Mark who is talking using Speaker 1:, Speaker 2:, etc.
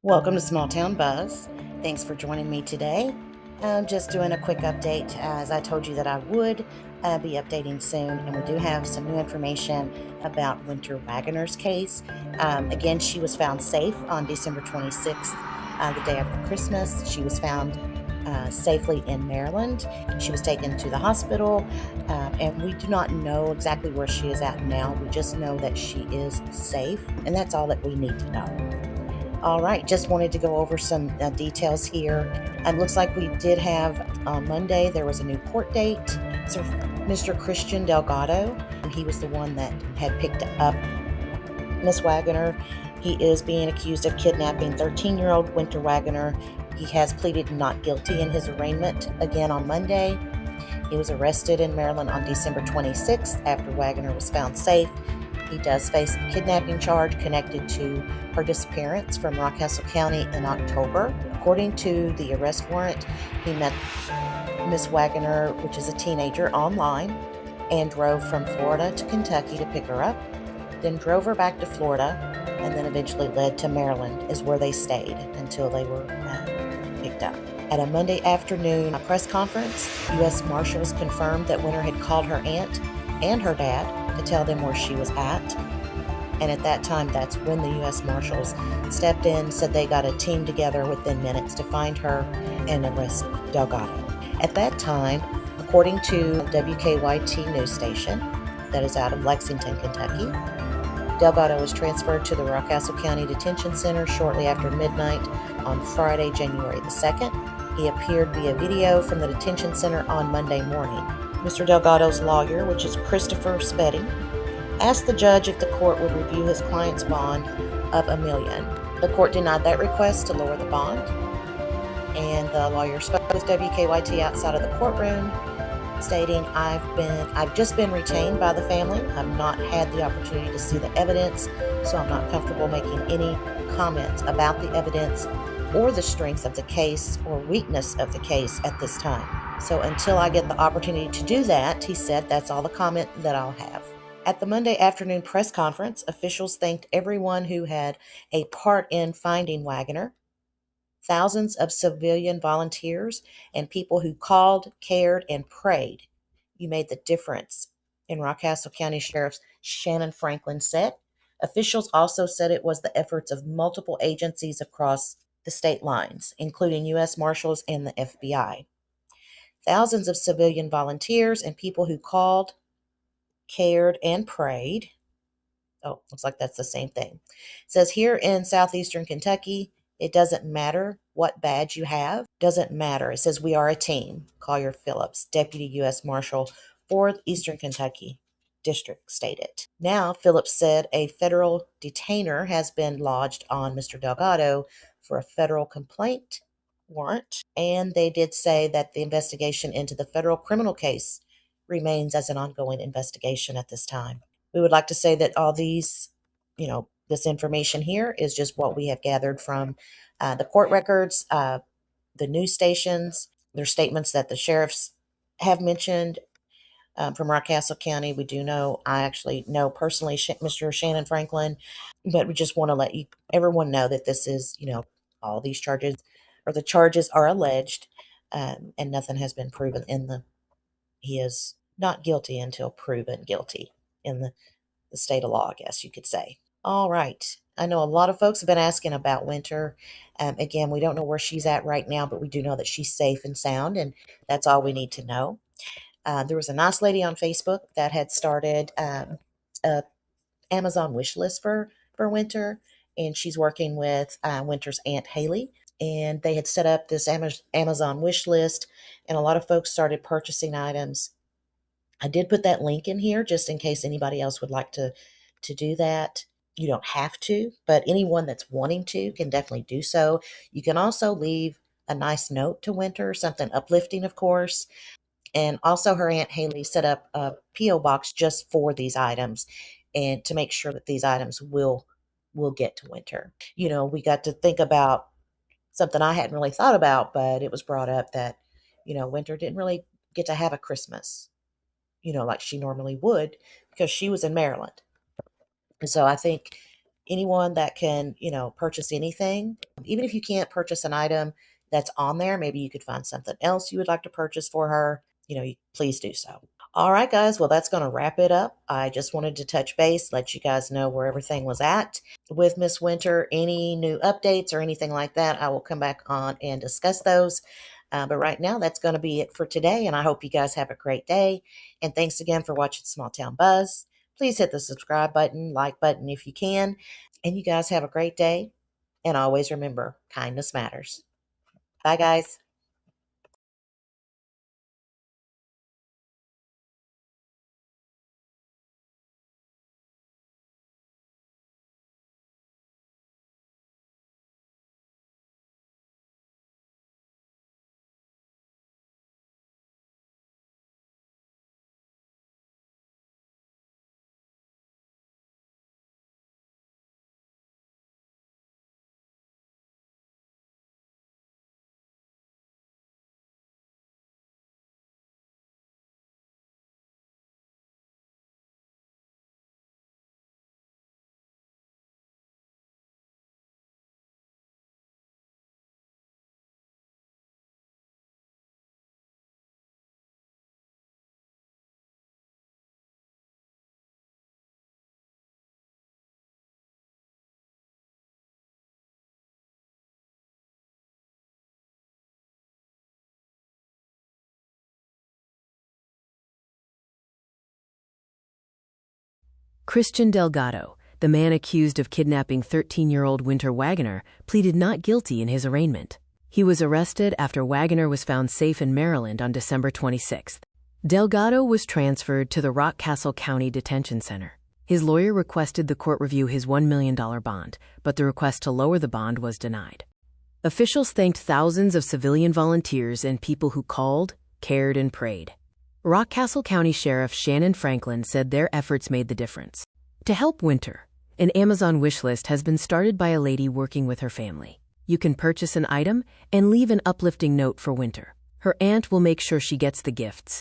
Speaker 1: Welcome to Small Town Buzz. Thanks for joining me today. I'm just doing a quick update. As I told you that I would be updating soon, and we do have some new information about Wynter Wagoner's case. Again, she was found safe on December 26th, the day after Christmas. She was found safely in Maryland. She was taken to the hospital, and we do not know exactly where she is at now. We just know that she is safe, and that's all that we need to know. All right, just wanted to go over some details here. It looks like we did have on Monday, there was a new court date. So Mr. Christian Delgado, he was the one that had picked up Miss Wagoner. He is being accused of kidnapping 13-year-old Wynter Wagoner. He has pleaded not guilty in his arraignment again on Monday. He was arrested in Maryland on December 26th after Wagoner was found safe. He does face a kidnapping charge connected to her disappearance from Rockcastle County in October. According to the arrest warrant, he met Miss Wagoner, which is a teenager, online and drove from Florida to Kentucky to pick her up, then drove her back to Florida, and then eventually led to Maryland, is where they stayed until they were picked up. At a Monday afternoon press conference, U.S. Marshals confirmed that Wynter had called her aunt and her dad to tell them where she was at. And at that time, that's when the U.S. Marshals stepped in, said they got a team together within minutes to find her and arrest Delgado. At that time, according to WKYT news station that is out of Lexington, Kentucky, Delgado was transferred to the Rockcastle County Detention Center shortly after midnight on Friday, January the 2nd. He appeared via video from the detention center on Monday morning. Mr. Delgado's lawyer, which is Christopher Spedding, asked the judge if the court would review his client's bond of $1 million. The court denied that request to lower the bond, and the lawyer spoke with WKYT outside of the courtroom, stating, I've just been retained by the family. I've not had the opportunity to see the evidence, so I'm not comfortable making any comments about the evidence or the strength of the case or weakness of the case at this time. So until I get the opportunity to do that, he said, that's all the comment that I'll have. At the Monday afternoon press conference, officials thanked everyone who had a part in finding Wagoner. Thousands of civilian volunteers and people who called, cared, and prayed. You made the difference, in Rockcastle County Sheriff Shannon Franklin said. Officials also said it was the efforts of multiple agencies across the state lines, including U.S. Marshals and the FBI. Thousands of civilian volunteers and people who called, cared, and prayed. Oh, looks like that's the same thing. It says here in southeastern Kentucky, it doesn't matter what badge you have. Doesn't matter. It says we are a team. Collier Phillips, Deputy U.S. Marshal for Eastern Kentucky District, stated. Now, Phillips said a federal detainer has been lodged on Mr. Delgado for a federal complaint warrant, and they did say that the investigation into the federal criminal case remains as an ongoing investigation at this time. We would like to say that all these, this information here is just what we have gathered from the court records, the news stations, their statements that the sheriffs have mentioned from Rockcastle County. We do know, I actually know personally Mr. Shannon Franklin, but we just want to let everyone know that this is, all these charges, or the charges are alleged, and nothing has been proven he is not guilty until proven guilty in the state of law, I guess you could say. All right. I know a lot of folks have been asking about Wynter. Again, we don't know where she's at right now, but we do know that she's safe and sound, and that's all we need to know. There was a nice lady on Facebook that had started a Amazon wish list for Wynter, and she's working with Wynter's Aunt Haley, and they had set up this Amazon wish list, and a lot of folks started purchasing items. I did put that link in here just in case anybody else would like to do that. You don't have to, but anyone that's wanting to can definitely do so. You can also leave a nice note to Wynter, something uplifting, of course. And also her Aunt Haley set up a P.O. box just for these items and to make sure that these items will get to Wynter. We got to think about something I hadn't really thought about, but it was brought up that, Wynter didn't really get to have a Christmas, like she normally would, because she was in Maryland. And so I think anyone that can, purchase anything. Even if you can't purchase an item that's on there, maybe you could find something else you would like to purchase for her. Please do so. All right, guys. Well, that's going to wrap it up. I just wanted to touch base, let you guys know where everything was at with Miss Wynter. Any new updates or anything like that, I will come back on and discuss those. But right now, that's going to be it for today. And I hope you guys have a great day. And thanks again for watching Small Town Buzz. Please hit the subscribe button, like button if you can. And you guys have a great day. And always remember, kindness matters. Bye, guys.
Speaker 2: Christian Delgado, the man accused of kidnapping 13-year-old Wynter Wagoner, pleaded not guilty in his arraignment. He was arrested after Wagoner was found safe in Maryland on December 26. Delgado was transferred to the Rockcastle County Detention Center. His lawyer requested the court review his $1 million bond, but the request to lower the bond was denied. Officials thanked thousands of civilian volunteers and people who called, cared, and prayed. Rockcastle County Sheriff Shannon Franklin said their efforts made the difference. To help Wynter, an Amazon wish list has been started by a lady working with her family. You can purchase an item and leave an uplifting note for Wynter. Her aunt will make sure she gets the gifts.